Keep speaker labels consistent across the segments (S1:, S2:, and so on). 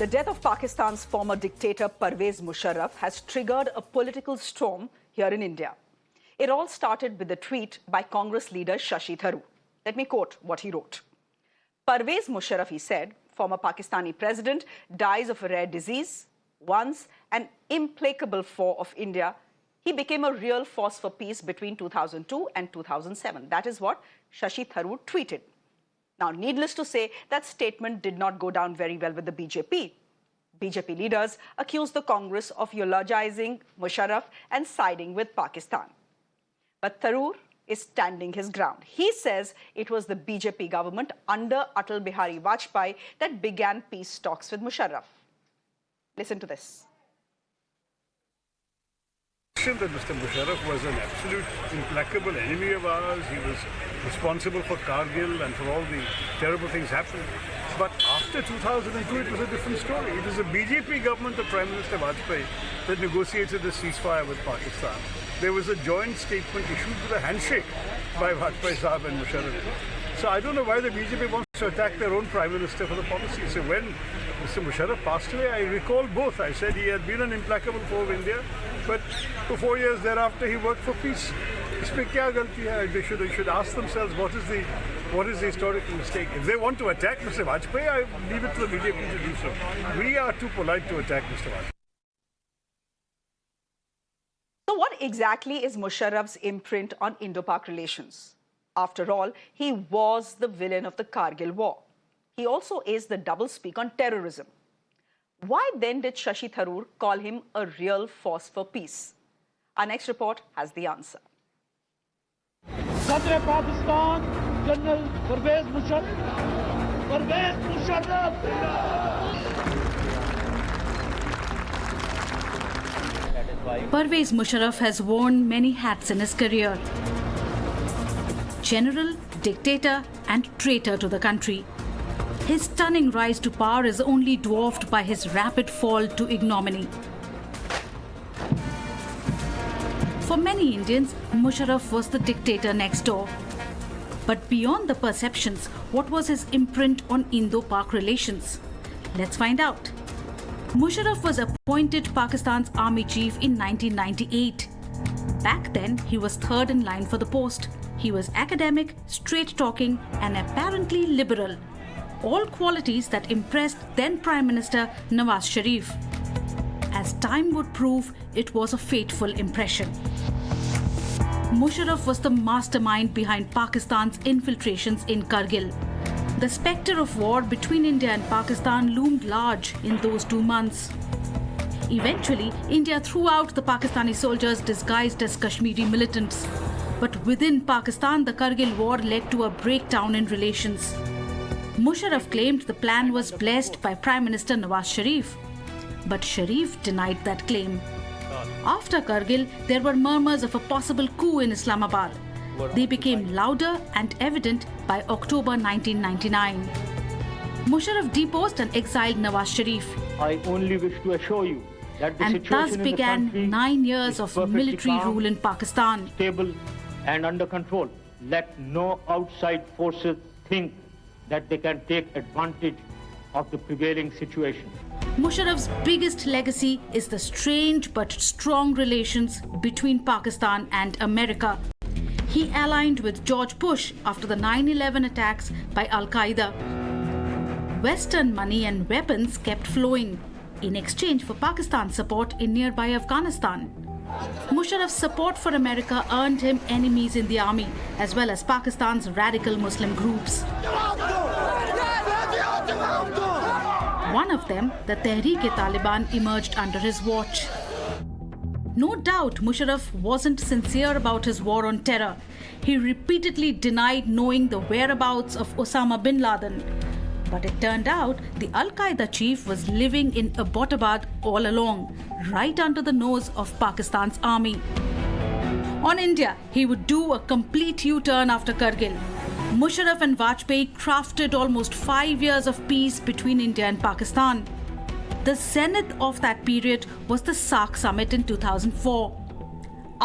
S1: The death of Pakistan's former dictator Pervez Musharraf has triggered a political storm here in India. It all started with a tweet by Congress leader Shashi Tharoor. Let me quote what he wrote. Pervez Musharraf, he said, former Pakistani president, dies of a rare disease. Once an implacable foe of India, he became a real force for peace between 2002 and 2007. That is what Shashi Tharoor tweeted. Now, needless to say, that statement did not go down very well with the BJP. BJP leaders accused the Congress of eulogizing Musharraf and siding with Pakistan. But Tharoor is standing his ground. He says it was the BJP government under Atal Bihari Vajpayee that began peace talks with Musharraf. Listen to this.
S2: That Mr Musharraf was an absolute implacable enemy of ours. He was responsible for Kargil and for all the terrible things happening. But after 2002, it was a different story. It was the BJP government of Prime Minister Vajpayee that negotiated the ceasefire with Pakistan. There was a joint statement issued with a handshake by Vajpayee Sahab and Musharraf. So I don't know why the BJP wants to attack their own Prime Minister for the policy. So when Mr Musharraf passed away, I recall both. I said he had been an implacable foe of India, but for 4 years thereafter he worked for peace. Isme kya galti hai? They should ask themselves what is the historical mistake. If they want to attack Mr Vajpayee, I leave it to the BJP to do so. We are too polite to attack Mr Vajpayee.
S1: So what exactly is Musharraf's imprint on Indo-Pak relations? After all, he was the villain of the Kargil war. He also is the doublespeak on terrorism. Why then did Shashi Tharoor call him a real force for peace? Our next report has the answer.
S3: Sadr Pakistan, General Pervez Musharraf. Pervez Musharraf.
S4: Pervez Musharraf has worn many hats in his career. General, dictator and traitor to the country. His stunning rise to power is only dwarfed by his rapid fall to ignominy. For many Indians, Musharraf was the dictator next door. But beyond the perceptions, what was his imprint on Indo-Pak relations? Let's find out. Musharraf was appointed Pakistan's army chief in 1998. Back then, he was third in line for the post. He was academic, straight-talking and apparently liberal. All qualities that impressed then Prime Minister Nawaz Sharif. As time would prove, it was a fateful impression. Musharraf was the mastermind behind Pakistan's infiltrations in Kargil. The spectre of war between India and Pakistan loomed large in those 2 months. Eventually, India threw out the Pakistani soldiers disguised as Kashmiri militants. But within Pakistan, the Kargil war led to a breakdown in relations. Musharraf claimed the plan was blessed by Prime Minister Nawaz Sharif. But Sharif denied that claim. After Kargil, there were murmurs of a possible coup in Islamabad. They became louder and evident by October 1999. Musharraf deposed and exiled Nawaz Sharif.
S3: I only wish to assure you that the
S4: And
S3: situation
S4: thus
S3: in the
S4: began
S3: country
S4: 9 years
S3: is
S4: of
S3: perfectly
S4: military
S3: calm,
S4: rule in Pakistan.
S3: stable and under control. Let no outside forces think that they can take advantage of the prevailing situation.
S4: Musharraf's biggest legacy is the strange but strong relations between Pakistan and America. He aligned with George Bush after the 9/11 attacks by Al-Qaeda. Western money and weapons kept flowing in exchange for Pakistan's support in nearby Afghanistan. Musharraf's support for America earned him enemies in the army, as well as Pakistan's radical Muslim groups. One of them, the Tehreek-e-Taliban, emerged under his watch. No doubt Musharraf wasn't sincere about his war on terror. He repeatedly denied knowing the whereabouts of Osama bin Laden. But it turned out the Al-Qaeda chief was living in Abbottabad all along, right under the nose of Pakistan's army. On India, he would do a complete U-turn after Kargil. Musharraf and Vajpayee crafted almost 5 years of peace between India and Pakistan. The zenith of that period was the SAARC summit in 2004.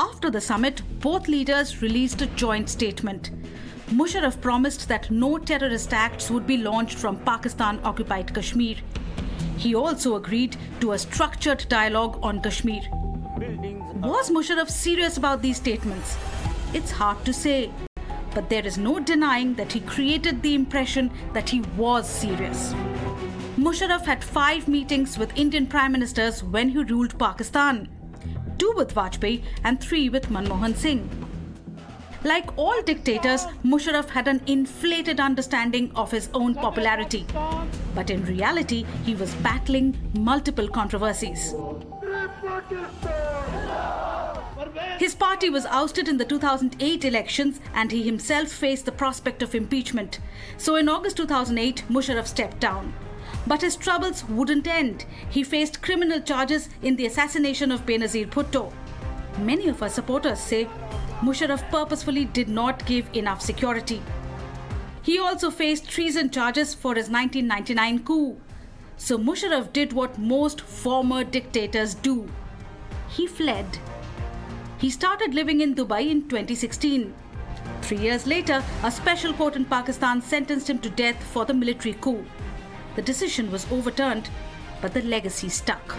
S4: After the summit, both leaders released a joint statement. Musharraf promised that no terrorist acts would be launched from Pakistan-occupied Kashmir. He also agreed to a structured dialogue on Kashmir. Was Musharraf serious about these statements? It's hard to say, but there is no denying that he created the impression that he was serious. Musharraf had 5 meetings with Indian Prime Ministers when he ruled Pakistan, 2 with Vajpayee and 3 with Manmohan Singh. Like all dictators, Musharraf had an inflated understanding of his own popularity. But in reality, he was battling multiple controversies. His party was ousted in the 2008 elections and he himself faced the prospect of impeachment. So in August 2008, Musharraf stepped down. But his troubles wouldn't end. He faced criminal charges in the assassination of Benazir Bhutto. Many of our supporters say Musharraf purposefully did not give enough security. He also faced treason charges for his 1999 coup. So Musharraf did what most former dictators do. He fled. He started living in Dubai in 2016. 3 years later, a special court in Pakistan sentenced him to death for the military coup. The decision was overturned, but the legacy stuck.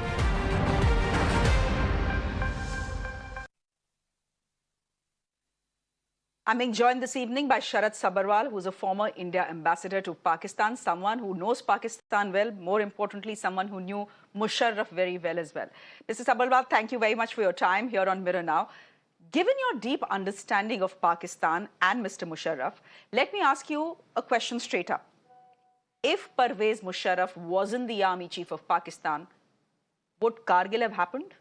S1: I'm being joined this evening by Sharat Sabharwal, who's a former India ambassador to Pakistan, someone who knows Pakistan well, more importantly, someone who knew Musharraf very well as well. Mr. Sabharwal, thank you very much for your time here on Mirror Now. Given your deep understanding of Pakistan and Mr. Musharraf, let me ask you a question straight up. If Pervez Musharraf wasn't the army chief of Pakistan, would Kargil have happened?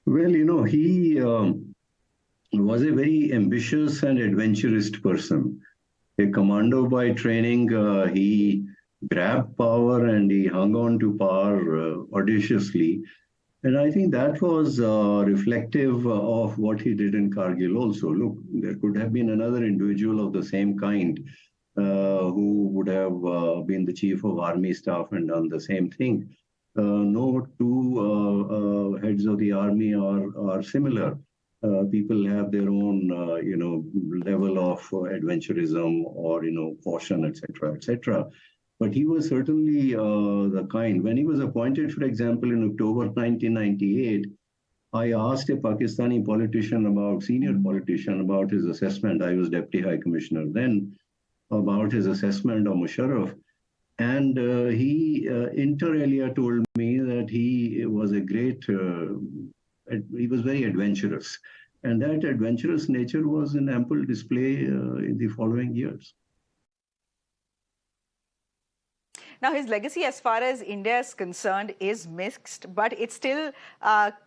S5: Well, he was a very ambitious and adventurous person. A commando by training, he grabbed power and he hung on to power audaciously. And I think that was reflective of what he did in Kargil also. Look, there could have been another individual of the same kind who would have been the chief of army staff and done the same thing. No two heads of the army are similar. People have their own, level of adventurism or, caution, etc., etc. But he was certainly the kind. When he was appointed, for example, in October 1998, I asked a Pakistani senior politician, about his assessment. I was Deputy High Commissioner then, about his assessment of Musharraf. And he inter alia told me that he was he was very adventurous. And that adventurous nature was in ample display in the following years.
S1: Now, his legacy as far as India is concerned is mixed, but it still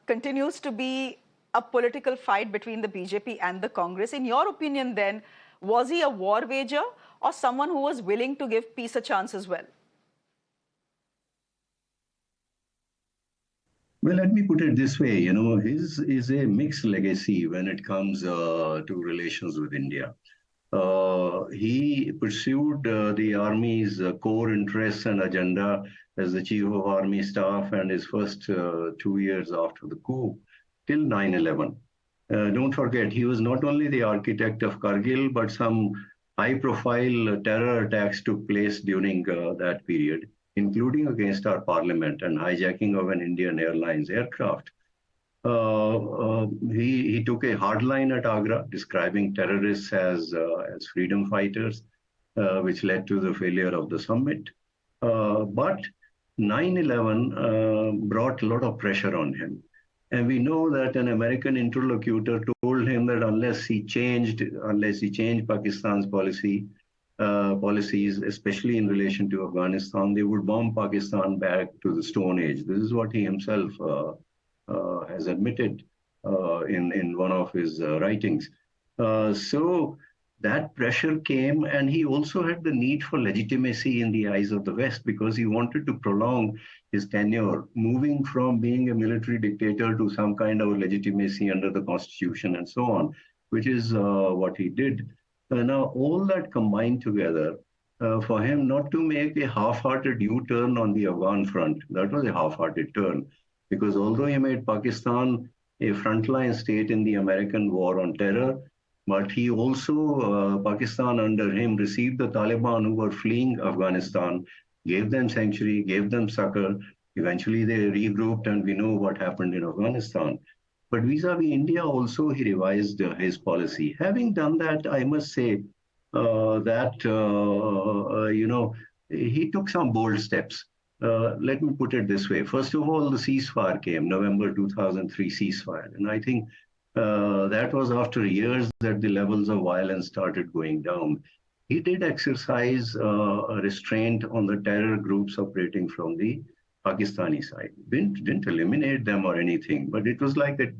S1: continues to be a political fight between the BJP and the Congress. In your opinion then, was he a war wager or someone who was willing to give peace a chance as well?
S5: Well, let me put it this way, his is a mixed legacy when it comes to relations with India. He pursued the army's core interests and agenda as the chief of army staff and his first 2 years after the coup till 9/11. Don't forget, he was not only the architect of Kargil, but some high-profile terror attacks took place during that period, including against our parliament and hijacking of an Indian Airlines aircraft. He took a hard line at Agra, describing terrorists as freedom fighters, which led to the failure of the summit. But 9/11 brought a lot of pressure on him. And we know that an American interlocutor told him that unless he changed Pakistan's policies, especially in relation to Afghanistan, they would bomb Pakistan back to the Stone Age. This is what he himself has admitted in one of his writings. So that pressure came, and he also had the need for legitimacy in the eyes of the West because he wanted to prolong his tenure, moving from being a military dictator to some kind of legitimacy under the constitution and so on, which is what he did. Now, all that combined together for him not to make a half-hearted U-turn on the Afghan front. That was a half-hearted turn, because although he made Pakistan a frontline state in the American war on terror, But he also, Pakistan under him, received the Taliban who were fleeing Afghanistan, gave them sanctuary, gave them succor. Eventually, they regrouped, and we know what happened in Afghanistan. But vis-a-vis India, also, he revised his policy. Having done that, I must say that, he took some bold steps. Let me put it this way. First of all, the ceasefire came, November 2003 ceasefire. And I think that was after years that the levels of violence started going down. He did exercise a restraint on the terror groups operating from the Pakistani side. Didn't eliminate them or anything, but it was like a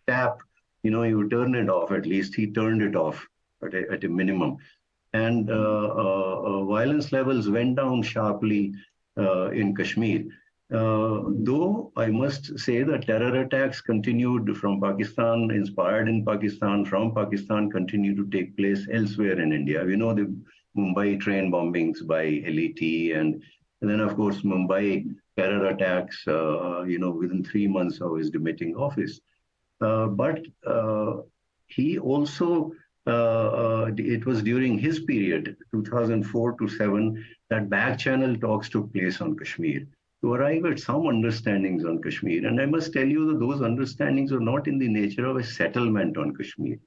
S5: tap. You turn it off. At least he turned it off at a minimum. And violence levels went down sharply in Kashmir. Though I must say that terror attacks continued from Pakistan, inspired in Pakistan, from Pakistan, continue to take place elsewhere in India. We know the Mumbai train bombings by LET, and then, of course, Mumbai terror attacks, within 3 months of his demitting office. But he also, it was during his period, 2004 to 7, that back channel talks took place on Kashmir to arrive at some understandings on Kashmir. And I must tell you that those understandings were not in the nature of a settlement on Kashmir.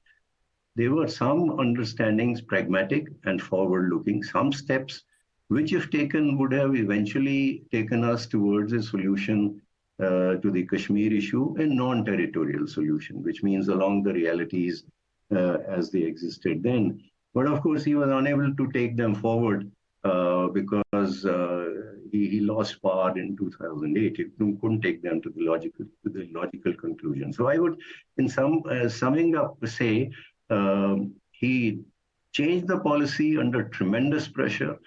S5: There were some understandings, pragmatic and forward-looking, some steps which, if taken, would have eventually taken us towards a solution to the Kashmir issue, a non-territorial solution, which means along the realities as they existed then. But of course, he was unable to take them forward because he lost power in 2008. He couldn't take them to the logical conclusion. So I would, in summing up, say he changed the policy under tremendous pressure.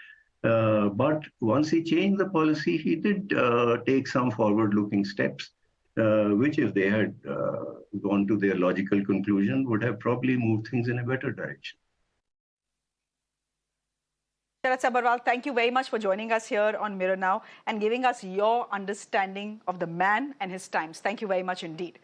S5: But once he changed the policy, he did take some forward-looking steps, which, if they had gone to their logical conclusion, would have probably moved things in a better direction.
S1: Sharat Sabharwal, thank you very much for joining us here on Mirror Now and giving us your understanding of the man and his times. Thank you very much indeed.